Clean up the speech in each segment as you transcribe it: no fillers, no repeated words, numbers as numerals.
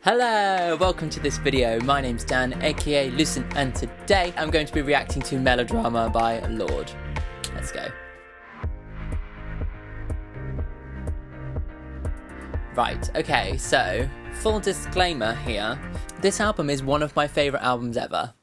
Hello, welcome to this video. My name's Dan, aka Listen, and today I'm going to be reacting to Melodrama by Lorde. Let's go. Right, okay, so full disclaimer here. This album is one of my favourite albums ever.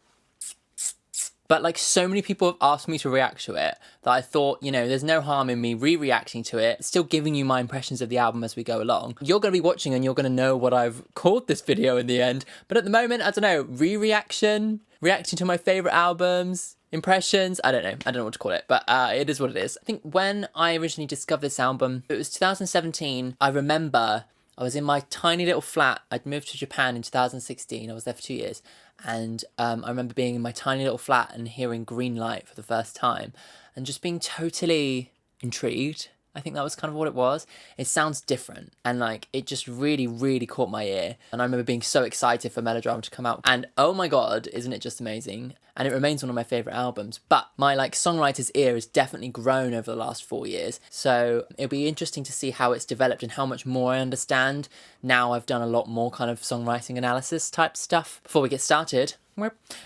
But like so many people have asked me to react to it that I thought, you know, there's no harm in me re-reacting to it, still giving you my impressions of the album as we go along. You're going to be watching and you're going to know what I've called this video in the end. But at the moment, I don't know, re-reaction, reacting to my favourite albums, impressions, I don't know what to call it, but it is what it is. I think when I originally discovered this album, it was 2017, I remember I was in my tiny little flat. I'd moved to Japan in 2016. I was there for 2 years. And I remember being in my tiny little flat and hearing Green Light for the first time and just being totally intrigued. I think that was kind of what it was. It sounds different and like it just really caught my ear. And I remember being so excited for Melodrama to come out. And oh my God, isn't it just amazing? And it remains one of my favourite albums. But my like songwriter's ear has definitely grown over the last 4 years. So it'll be interesting to see how it's developed and how much more I understand. Now I've done a lot more kind of songwriting analysis type stuff. Before we get started,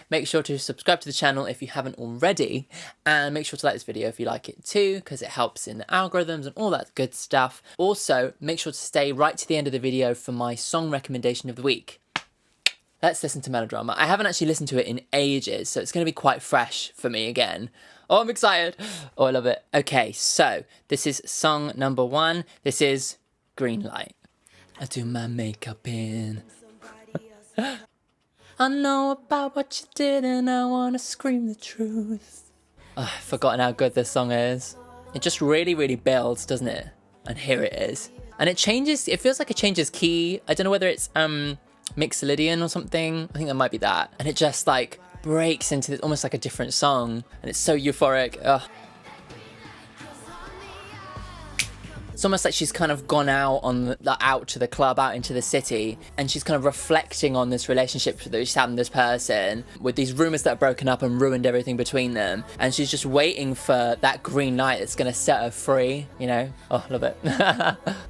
make sure to subscribe to the channel if you haven't already, and make sure to like this video if you like it too, because it helps in the algorithms and all that good stuff. Also, make sure to stay right to the end of the video for my song recommendation of the week. Let's listen to Melodrama. I haven't actually listened to it in ages, so it's going to be quite fresh for me again. Oh, I'm excited. Oh, I love it. Okay, so this is song number 1. This is Green Light. I do my makeup in. I know about what you did and I want to scream the truth. Oh, I've forgotten how good this song is. It just really builds, doesn't it? And here it is. And it changes, it feels like it changes key. I don't know whether it's Mixolydian or something. I think that might be that. And it just like breaks into this, almost like a different song. And it's so euphoric. Ugh. It's almost like she's kind of gone out out to the club, out into the city, and she's kind of reflecting on this relationship that she's had with this person, with these rumours that are broken up and ruined everything between them, and she's just waiting for that green light that's going to set her free, you know? Oh, I love it.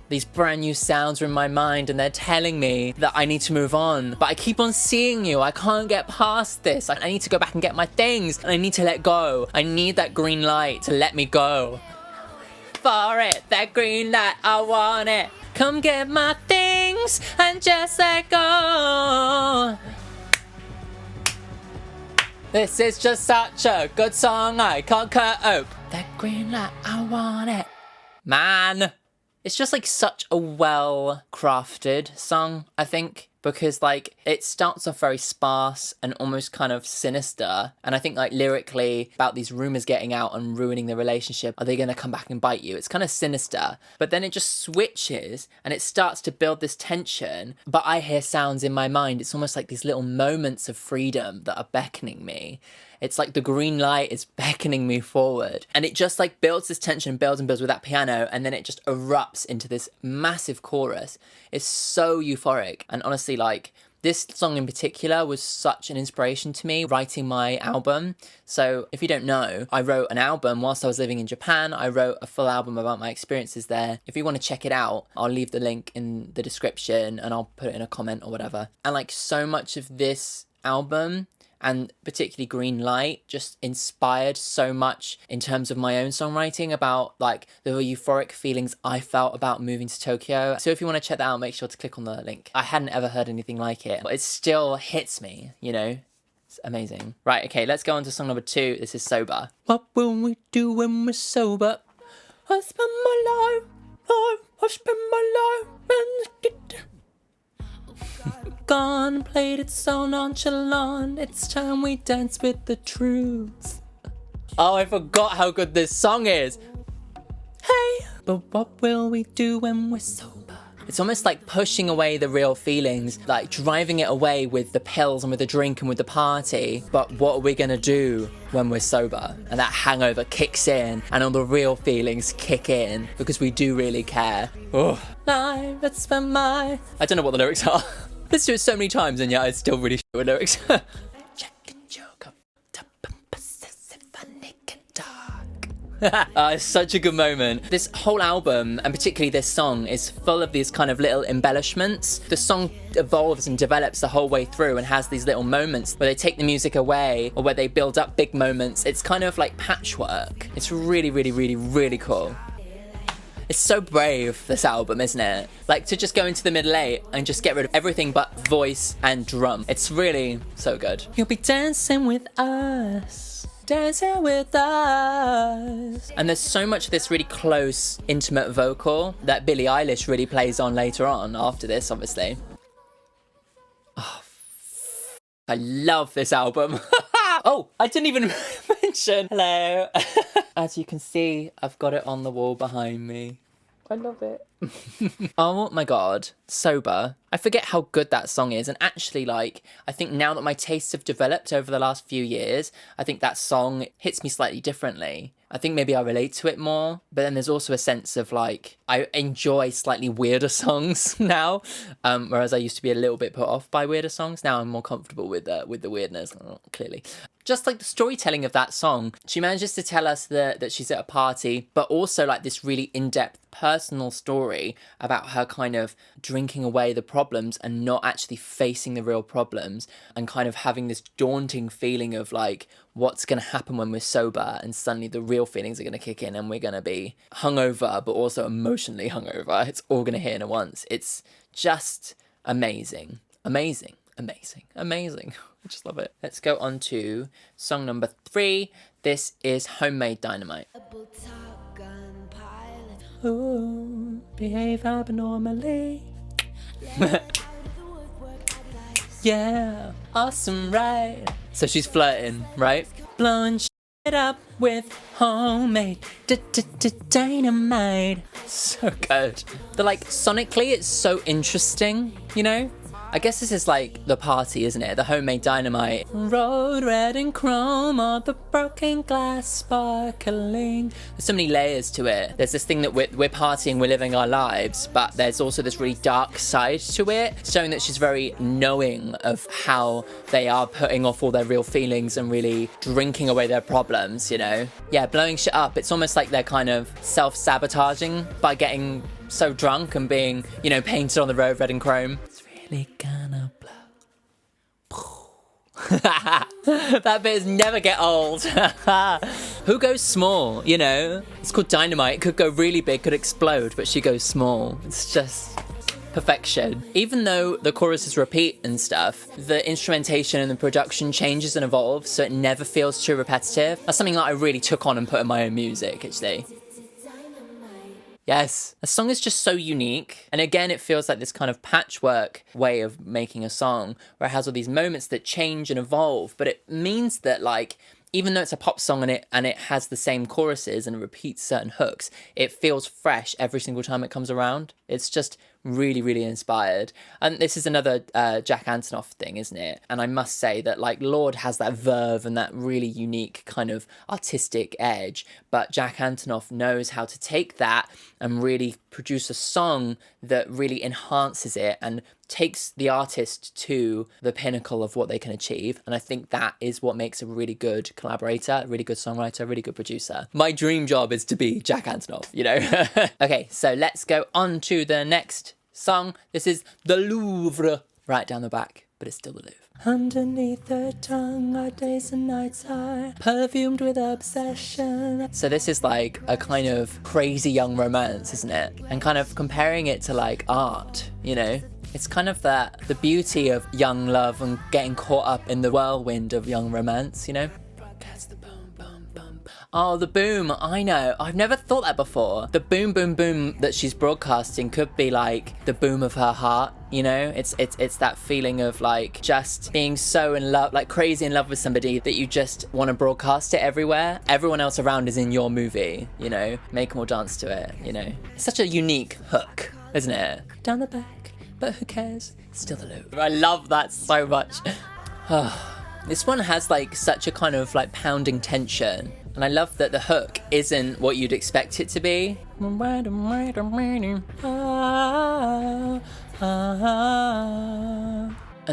These brand new sounds are in my mind and they're telling me that I need to move on, but I keep on seeing you. I can't get past this. I need to go back and get my things, and I need to let go. I need that green light to let me go. For it, that green light, I want it. Come get my things and just let go. This is just such a good song, I can't cope. That green light, I want it. Man, it's just like such a well-crafted song, I think. Because like it starts off very sparse and almost kind of sinister, and I think like lyrically about these rumors getting out and ruining the relationship, are they going to come back and bite you? It's kind of sinister, but then it just switches and it starts to build this tension. But I hear sounds in my mind. It's almost like these little moments of freedom that are beckoning me. It's like the green light is beckoning me forward, and it just like builds this tension, builds and builds with that piano, and then it just erupts into this massive chorus. It's so euphoric, and honestly, like this song in particular was such an inspiration to me writing my album. So if you don't know, I wrote an album whilst I was living in Japan. I wrote a full album about my experiences there. If you want to check it out, I'll leave the link in the description and I'll put it in a comment or whatever. And like so much of this album, and particularly Green Light, just inspired so much in terms of my own songwriting about like the euphoric feelings I felt about moving to Tokyo. So if you want to check that out, make sure to click on the link. I hadn't ever heard anything like it, but it still hits me, you know? It's amazing. Right, okay, let's go on to song number 2. This is Sober. What will we do when we're sober? I spend my life, I spend my life gone, played it so nonchalant. It's time we dance with the truth. Oh, I forgot how good this song is. Hey, but what will we do when we're sober? It's almost like pushing away the real feelings, like driving it away with the pills and with the drink and with the party. But what are we gonna do when we're sober? And that hangover kicks in and all the real feelings kick in because we do really care. Oh. Life, it's for my... I don't know what the lyrics are. Let's do it so many times and yet I still really shit with lyrics. Check and joke up, top and possessive and naked dark. It's such a good moment. This whole album, and particularly this song, is full of these kind of little embellishments. The song evolves and develops the whole way through and has these little moments where they take the music away or where they build up big moments. It's kind of like patchwork. It's really, really, really, really cool. It's so brave, this album, isn't it? Like, to just go into the middle 8 and just get rid of everything but voice and drum. It's really so good. You'll be dancing with us, dancing with us. And there's so much of this really close, intimate vocal that Billie Eilish really plays on later on, after this, obviously. Oh, I love this album. Oh, I didn't even mention. Hello. As you can see, I've got it on the wall behind me. I love it. Oh my god, Sober. I forget how good that song is, and actually, like, I think now that my tastes have developed over the last few years, I think that song hits me slightly differently. I think maybe I relate to it more, but then there's also a sense of, like, I enjoy slightly weirder songs now, whereas I used to be a little bit put off by weirder songs. Now I'm more comfortable with the weirdness, clearly. Just like the storytelling of that song, she manages to tell us that she's at a party, but also like this really in-depth personal story about her kind of drinking away the problems and not actually facing the real problems, and kind of having this daunting feeling of like, what's going to happen when we're sober, and suddenly the real feelings are going to kick in and we're going to be hungover, but also emotionally hungover. It's all going to hit in at once. It's just amazing. Amazing. Amazing. Amazing. I just love it. Let's go on to song number 3. This is Homemade Dynamite. Ooh, behave abnormally. Yeah, awesome, right? So she's flirting, right? Blowing shit up with homemade dynamite. So good. The like sonically, it's so interesting, you know? I guess this is like the party, isn't it? The Homemade Dynamite. Road red and chrome, all the broken glass sparkling. There's so many layers to it. There's this thing that we're partying, we're living our lives, but there's also this really dark side to it, showing that she's very knowing of how they are putting off all their real feelings and really drinking away their problems, you know? Yeah, blowing shit up. It's almost like they're kind of self-sabotaging by getting so drunk and being, you know, painted on the road red and chrome. Gonna blow. That bit is never get old. Who goes small, you know? It's called Dynamite. It could go really big, could explode, but she goes small. It's just perfection. Even though the choruses repeat and stuff, the instrumentation and the production changes and evolves, so it never feels too repetitive. That's something that I really took on and put in my own music, actually. Yes, the song is just so unique. And again, it feels like this kind of patchwork way of making a song where it has all these moments that change and evolve. But it means that, like, even though it's a pop song and it has the same choruses and it repeats certain hooks, it feels fresh every single time it comes around. It's just really, really inspired. And this is another Jack Antonoff thing, isn't it? And I must say that, like, Lorde has that verve and that really unique kind of artistic edge, but Jack Antonoff knows how to take that and really produce a song that really enhances it and takes the artist to the pinnacle of what they can achieve. And I think that is what makes a really good collaborator, a really good songwriter, a really good producer. My dream job is to be Jack Antonoff, you know? Okay, so let's go on to the next song. This is the Louvre, right down the back, but it's still the Louvre. Underneath the tongue, our days and nights are perfumed with obsession. So this is like a kind of crazy young romance, isn't it? And kind of comparing it to like art, you know? It's kind of the beauty of young love and getting caught up in the whirlwind of young romance, you know? Broadcast the boom, boom, boom. Oh, the boom, I know. I've never thought that before. The boom, boom, boom that she's broadcasting could be like the boom of her heart, you know? It's that feeling of like just being so in love, like crazy in love with somebody that you just want to broadcast it everywhere. Everyone else around is in your movie, you know? Make them all dance to it, you know? It's such a unique hook, isn't it? Down the back. But who cares? Still the Louvre. I love that so much. This one has like such a kind of like pounding tension. And I love that the hook isn't what you'd expect it to be. And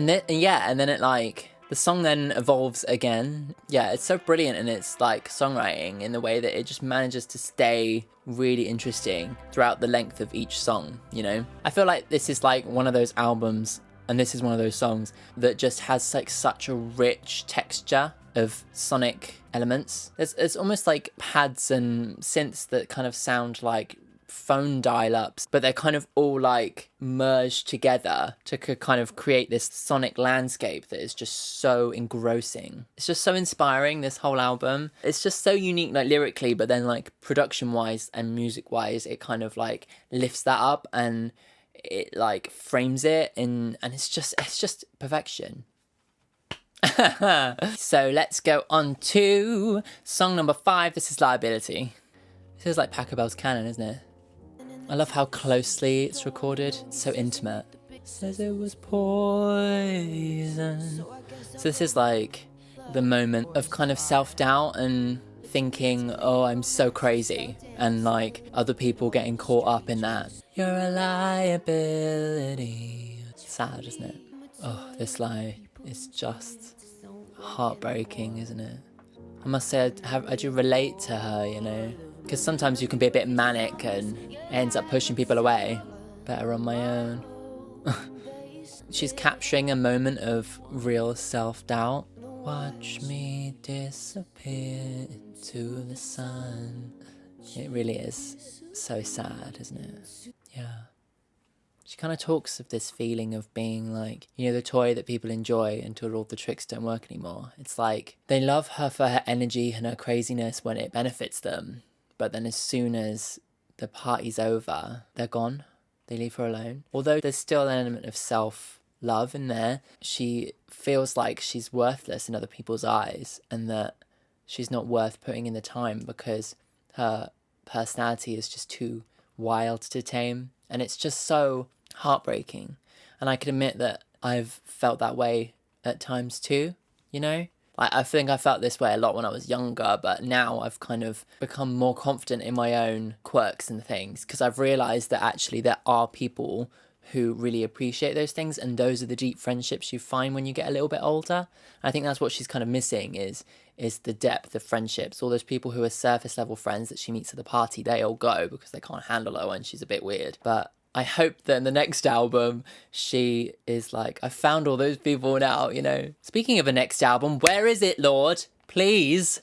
then it like The song then evolves again. Yeah, it's so brilliant in its like songwriting in the way that it just manages to stay really interesting throughout the length of each song, you know? I feel like this is like one of those albums, and this is one of those songs that just has like such a rich texture of sonic elements. It's almost like pads and synths that kind of sound like phone dial-ups, but they're kind of all like merged together to kind of create this sonic landscape that is just so engrossing. It's just so inspiring, this whole album. It's just so unique, like lyrically, but then like production wise and music wise, it kind of like lifts that up and it like frames it and it's just perfection. So let's go on to song number 5. This is Liability. This is like Pachelbel's Canon, isn't it? I love how closely it's recorded. It's so intimate. Says it was poison. So this is like the moment of kind of self-doubt and thinking, oh, I'm so crazy. And like other people getting caught up in that. You're a liability. Sad, isn't it? Oh, this lie is just heartbreaking, isn't it? I must say, I do relate to her, you know? Because sometimes you can be a bit manic and it ends up pushing people away. Better on my own. She's capturing a moment of real self-doubt. Watch me disappear into the sun. It really is so sad, isn't it? Yeah. She kind of talks of this feeling of being like, you know, the toy that people enjoy until all the tricks don't work anymore. It's like they love her for her energy and her craziness when it benefits them. But then as soon as the party's over, they're gone. They leave her alone. Although there's still an element of self-love in there, she feels like she's worthless in other people's eyes and that she's not worth putting in the time because her personality is just too wild to tame. And it's just so heartbreaking. And I can admit that I've felt that way at times too, you know? I think I felt this way a lot when I was younger, but now I've kind of become more confident in my own quirks and things because I've realised that actually there are people who really appreciate those things, and those are the deep friendships you find when you get a little bit older. I think that's what she's kind of missing is the depth of friendships. All those people who are surface level friends that she meets at the party, they all go because they can't handle her when she's a bit weird. But I hope that in the next album, she is like, I found all those people now, you know. Speaking of a next album, where is it, Lorde? Please.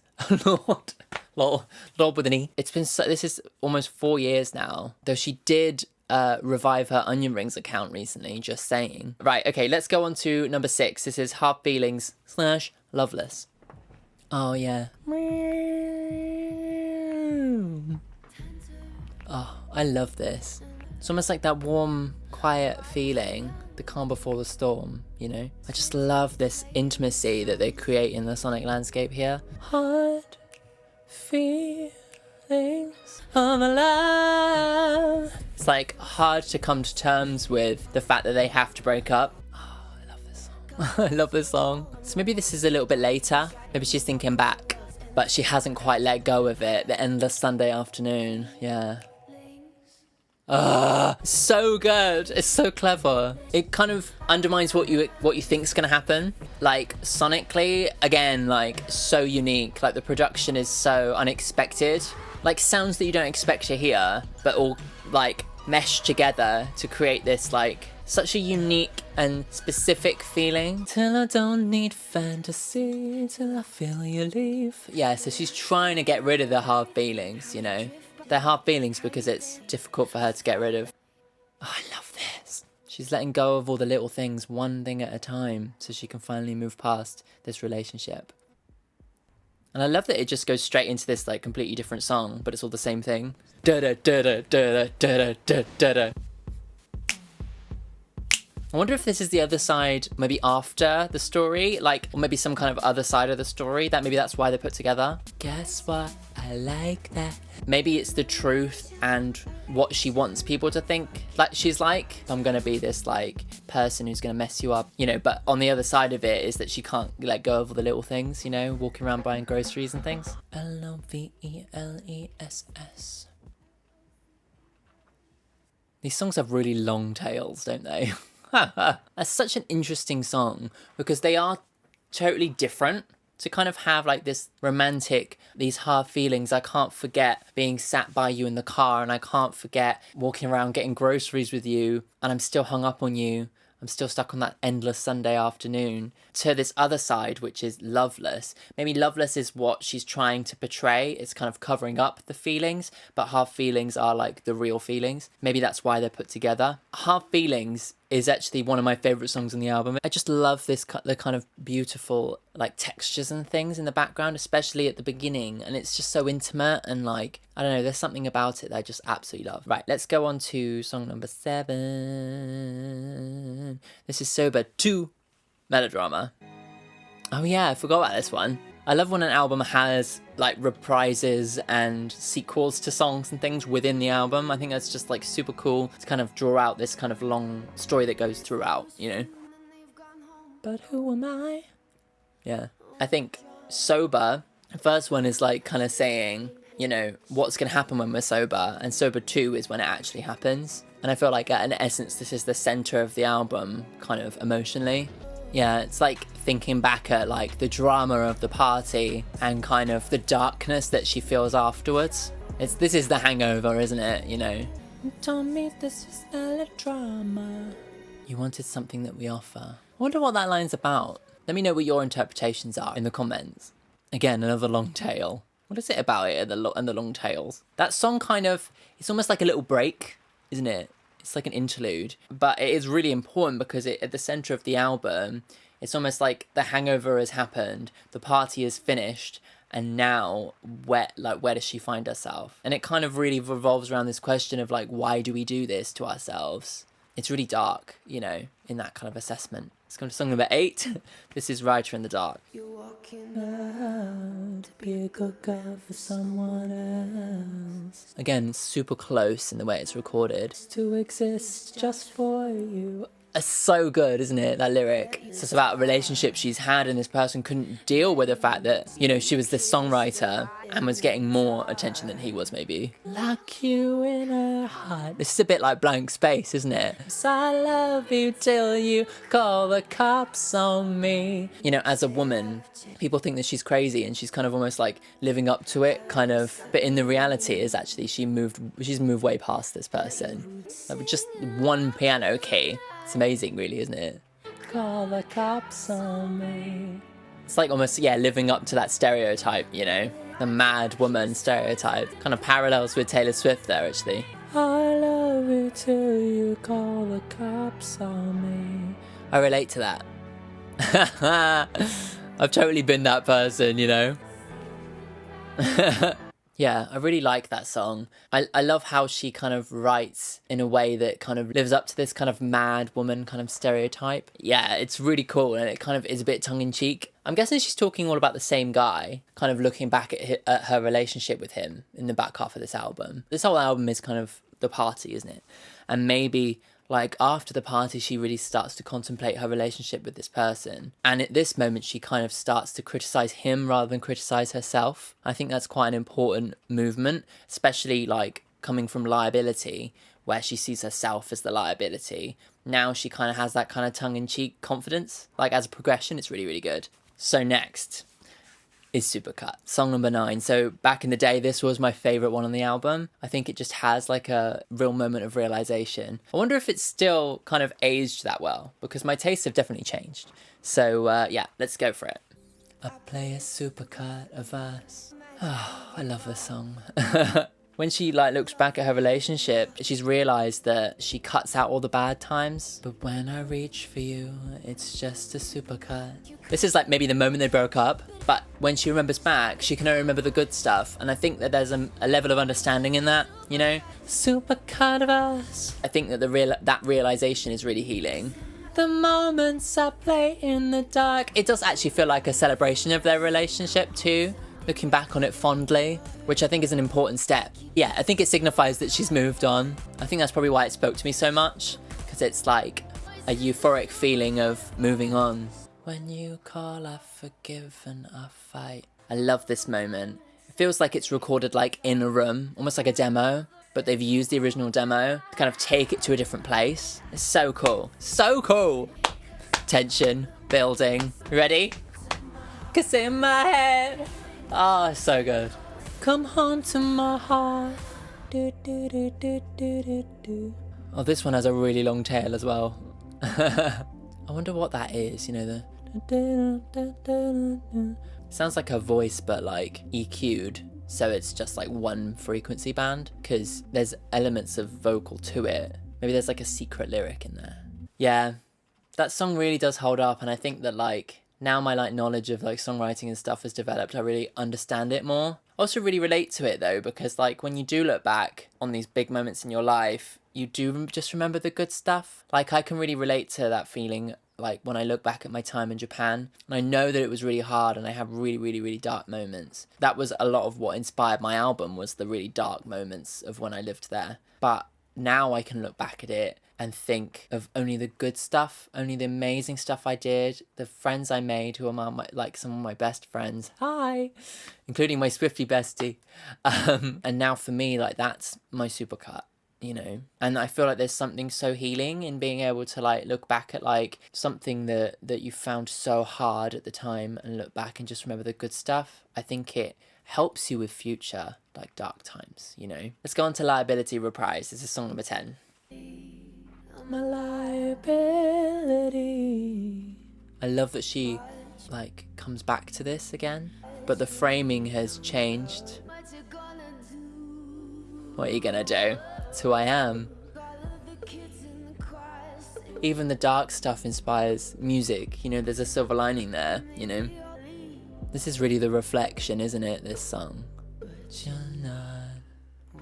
Lorde with an E. It's been this is almost 4 years now, though she did revive her Onion Rings account recently, just saying. Right, okay, let's go on to number 6. This is Hard Feelings / Loveless. Oh, yeah. Oh, I love this. It's almost like that warm, quiet feeling, the calm before the storm, you know? I just love this intimacy that they create in the sonic landscape here. Hard feelings of love. It's like hard to come to terms with the fact that they have to break up. Oh, I love this song. I love this song. So maybe this is a little bit later. Maybe she's thinking back, but she hasn't quite let go of it. The endless Sunday afternoon, yeah. So good. It's so clever. It kind of undermines what you think's gonna happen. Like sonically, again, like so unique. Like the production is so unexpected. Like sounds that you don't expect to hear, but all like meshed together to create this like such a unique and specific feeling. Till I don't need fantasy, till I feel you leave. Yeah, so she's trying to get rid of the hard feelings, you know. They're hard feelings because it's difficult for her to get rid of. Oh, I love this. She's letting go of all the little things, one thing at a time, so she can finally move past this relationship. And I love that it just goes straight into this like completely different song, but it's all the same thing. Da da da da da da da da da. I wonder if this is the other side, maybe after the story, like, or maybe some kind of other side of the story, that maybe that's why they're put together. Guess what? I like that. Maybe it's the truth and what she wants people to think like she's like. I'm gonna be this like person who's gonna mess you up, you know, but on the other side of it is that she can't let go of all the little things, you know, walking around buying groceries and things. Loveless. These songs have really long tails, don't they? That's such an interesting song because they are totally different. To kind of have like this romantic, these hard feelings. I can't forget being sat by you in the car, and I can't forget walking around getting groceries with you, and I'm still hung up on you. I'm still stuck on that endless Sunday afternoon. To this other side, which is loveless. Maybe loveless is what she's trying to portray. It's kind of covering up the feelings, but half feelings are like the real feelings. Maybe that's why they're put together. Half feelings is actually one of my favourite songs on the album. I just love the kind of beautiful like textures and things in the background, especially at the beginning, and it's just so intimate, and like, I don't know, there's something about it that I just absolutely love. Right, let's go on to song number 7. This is Sober 2, Melodrama. Oh yeah, I forgot about this one. I love when an album has like reprises and sequels to songs and things within the album. I think that's just like super cool to kind of draw out this kind of long story that goes throughout, you know. But who am I? Yeah. I think Sober, the first one is like kind of saying, you know, what's going to happen when we're sober, and Sober 2 is when it actually happens. And I feel like in essence this is the center of the album kind of emotionally. Yeah, it's like thinking back at like the drama of the party and kind of the darkness that she feels afterwards. This is the hangover, isn't it? You know. You told me this was melodrama. You wanted something that we offer. I wonder what that line's about. Let me know what your interpretations are in the comments. Again, another long tail. What is it about it and the long tails? That song kind of, it's almost like a little break, isn't it? It's like an interlude, but it is really important because at the center of the album, it's almost like the hangover has happened, the party is finished, and now where does she find herself? And it kind of really revolves around this question of like, why do we do this to ourselves? It's really dark, you know, in that kind of assessment. Let's go to song number 8. This is Writer in the Dark. You're walking out to be a good girl for someone else. Again, super close in the way it's recorded. To exist just for you. It's so good, isn't it, that lyric? It's just about a relationship she's had, and this person couldn't deal with the fact that, you know, she was this songwriter and was getting more attention than he was, maybe. Lock you in her heart. This is a bit like Blank Space, isn't it? So I love you till you call the cops on me. You know, as a woman, people think that she's crazy and she's kind of almost like living up to it, kind of. But in the reality is actually she's moved way past this person. Like with just one piano key. It's amazing, really, isn't it? Call the cops on me. It's like almost, yeah, living up to that stereotype, you know? The mad woman stereotype. Kind of parallels with Taylor Swift there, actually. I love you till you call the cops on me. I relate to that. I've totally been that person, you know? Yeah, I really like that song. I love how she kind of writes in a way that kind of lives up to this kind of mad woman kind of stereotype. Yeah, it's really cool, and it kind of is a bit tongue-in-cheek. I'm guessing she's talking all about the same guy, kind of looking back at her relationship with him in the back half of this album. This whole album is kind of the party, isn't it? And maybe like after the party she really starts to contemplate her relationship with this person, and at this moment she kind of starts to criticize him rather than criticize herself. I think that's quite an important movement, especially like coming from Liability, where she sees herself as the liability. Now she kind of has that kind of tongue-in-cheek confidence. Like as a progression, it's really, really good. So next is Supercut, song number 9. So back in the day, this was my favourite one on the album. I think it just has like a real moment of realisation. I wonder if it's still kind of aged that well, because my tastes have definitely changed. So yeah, let's go for it. I play a supercut of us. Oh, I love this song. When she like looks back at her relationship, she's realised that she cuts out all the bad times. But when I reach for you, it's just a supercut. This is like maybe the moment they broke up, but when she remembers back, she can only remember the good stuff. And I think that there's a level of understanding in that, you know? Supercut of us. I think that that realisation is really healing. The moments I play in the dark. It does actually feel like a celebration of their relationship too. Looking back on it fondly, which I think is an important step. Yeah, I think it signifies that she's moved on. I think that's probably why it spoke to me so much, because it's like a euphoric feeling of moving on. When you call, I forgive and I fight. I love this moment. It feels like it's recorded like in a room, almost like a demo, but they've used the original demo to kind of take it to a different place. It's so cool. So cool. Tension building. Ready? Focus in my head. Oh, so good. Come home to my heart. Do, do, do, do, do, do, do. Oh, this one has a really long tail as well. I wonder what that is, you know, the... Sounds like a voice, but like EQ'd. So it's just like one frequency band, because there's elements of vocal to it. Maybe there's like a secret lyric in there. Yeah, that song really does hold up, and I think that like now my like knowledge of like songwriting and stuff has developed, I really understand it more. I also really relate to it though, because like when you do look back on these big moments in your life, you do just remember the good stuff. Like I can really relate to that feeling like when I look back at my time in Japan, and I know that it was really hard and I have really, really, really dark moments. That was a lot of what inspired my album, was the really dark moments of when I lived there. But now I can look back at it and think of only the good stuff, only the amazing stuff I did, the friends I made who are like some of my best friends. Hi! Including my Swiftie bestie. And now for me, like that's my supercut, you know? And I feel like there's something so healing in being able to like look back at like something that you found so hard at the time and look back and just remember the good stuff. I think it helps you with future like dark times, you know? Let's go on to Liability Reprise. This is song number 10. My liability. I love that she like comes back to this again, but the framing has changed. What are you gonna do? It's who I am. Even the dark stuff inspires music, you know, there's a silver lining there, you know. This is really the reflection, isn't it, this song? But you're not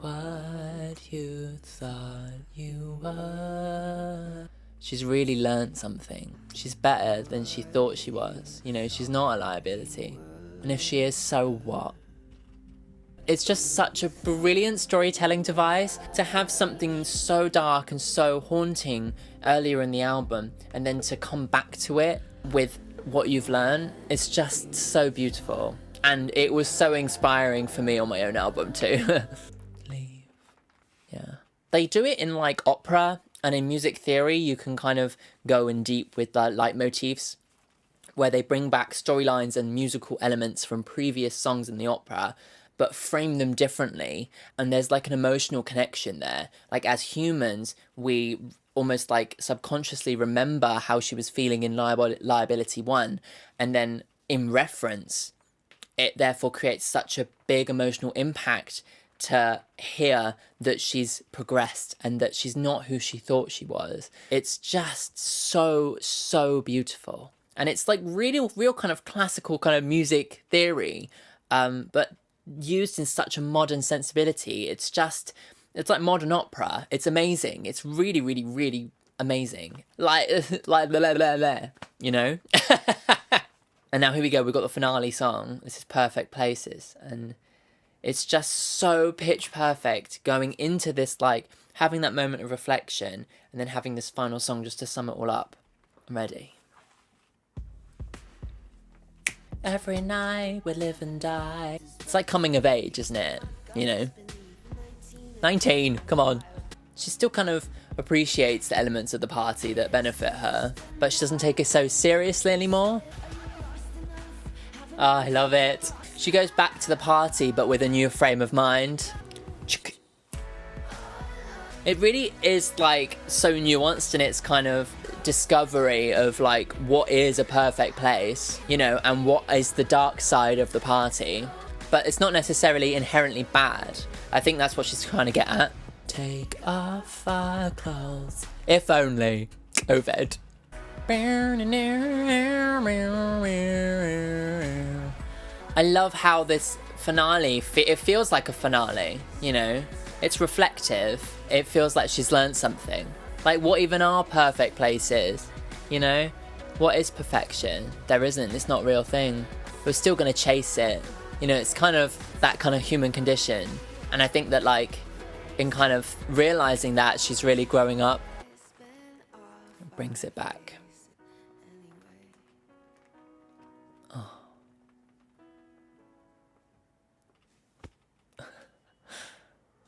what you thought you were. She's really learnt something. She's better than she thought she was. You know, she's not a liability. And if she is, so what? It's just such a brilliant storytelling device to have something so dark and so haunting earlier in the album and then to come back to it with what you've learned. It's just so beautiful. And it was so inspiring for me on my own album too. Leave. Yeah. They do it in like opera, and in music theory you can kind of go in deep with the leitmotifs where they bring back storylines and musical elements from previous songs in the opera but frame them differently, and there's like an emotional connection there. Like as humans, we almost like subconsciously remember how she was feeling in Liability 1, and then in reference, it therefore creates such a big emotional impact to hear that she's progressed and that she's not who she thought she was. It's just so, so beautiful. And it's like real kind of classical kind of music theory, but used in such a modern sensibility. It's like modern opera. It's amazing. It's really, really, really amazing. Like blah, blah, blah, blah, you know? And now here we go. We've got the finale song. This is Perfect Places. And it's just so pitch perfect going into this, like having that moment of reflection and then having this final song just to sum it all up. I'm ready. Every night we live and die. It's like coming of age, isn't it? You know? 19, come on. She still kind of appreciates the elements of the party that benefit her, but she doesn't take it so seriously anymore. Oh, I love it. She goes back to the party, but with a new frame of mind. It really is like so nuanced in its kind of discovery of like what is a perfect place, you know, and what is the dark side of the party. But it's not necessarily inherently bad. I think that's what she's trying to get at. Take off our clothes. If only. Ovid. I love how this finale, it feels like a finale, you know? It's reflective. It feels like she's learned something. Like what even are perfect places, you know? What is perfection? There isn't, it's not a real thing. We're still gonna chase it. You know, it's kind of that kind of human condition. And I think that like, in kind of realizing that, she's really growing up. It brings it back. Oh.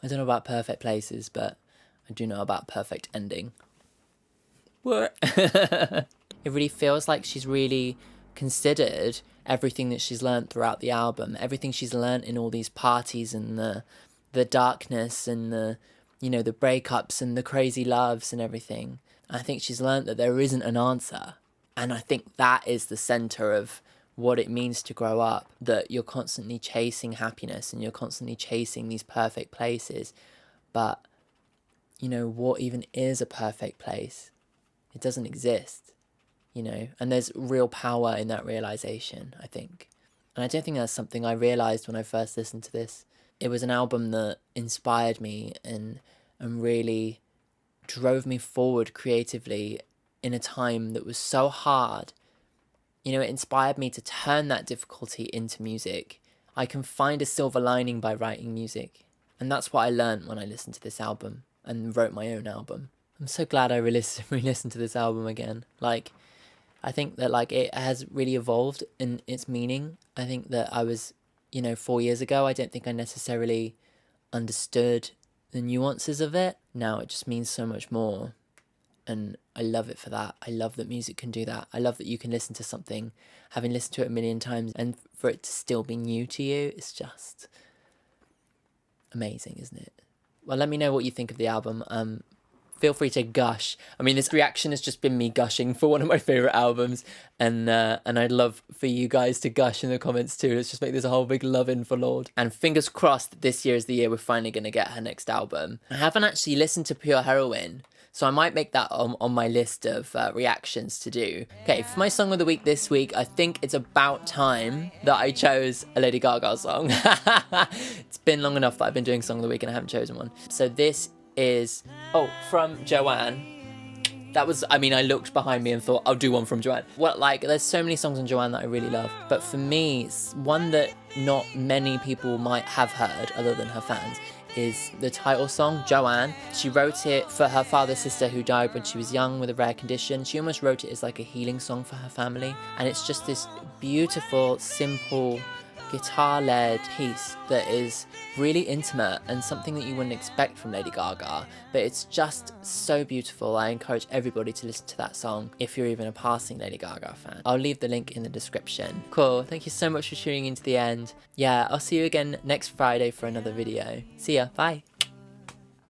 I don't know about perfect places, but I do know about perfect ending. What? It really feels like she's really considered everything that she's learned throughout the album, everything she's learned in all these parties and the darkness and the, you know, the breakups and the crazy loves and everything. I think she's learned that there isn't an answer. And I think that is the center of what it means to grow up, that you're constantly chasing happiness and you're constantly chasing these perfect places. But, you know, what even is a perfect place? It doesn't exist, you know, and there's real power in that realization, I think. And I don't think that's something I realized when I first listened to this. It was an album that inspired me and really drove me forward creatively in a time that was so hard. You know, it inspired me to turn that difficulty into music. I can find a silver lining by writing music. And that's what I learned when I listened to this album and wrote my own album. I'm so glad I re-listened to this album again. Like, I think that, like, it has really evolved in its meaning. I think that I was, you know, 4 years ago, I don't think I necessarily understood the nuances of it. Now it just means so much more. And I love it for that. I love that music can do that. I love that you can listen to something, having listened to it a million times, and for it to still be new to you, it's just amazing, isn't it? Well, let me know what you think of the album. Feel free to gush. I mean, this reaction has just been me gushing for one of my favourite albums, and I'd love for you guys to gush in the comments too. Let's just make this a whole big love-in for Lorde. And fingers crossed that this year is the year we're finally going to get her next album. I haven't actually listened to Pure Heroine, so I might make that on my list of reactions to do. Okay, for my song of the week this week, I think it's about time that I chose a Lady Gaga song. It's been long enough that I've been doing song of the week and I haven't chosen one. So this is, from Joanne. That was, I mean, I looked behind me and thought, I'll do one from Joanne. Well, like, there's so many songs on Joanne that I really love. But for me, one that not many people might have heard, other than her fans, is the title song, Joanne. She wrote it for her father's sister who died when she was young with a rare condition. She almost wrote it as like a healing song for her family. And it's just this beautiful, simple, guitar-led piece that is really intimate and something that you wouldn't expect from Lady Gaga, but it's just so beautiful. I encourage everybody to listen to that song if you're even a passing Lady Gaga fan. I'll leave the link in the description. Cool, thank you so much for tuning in to the end. Yeah, I'll see you again next Friday for another video. See ya, bye.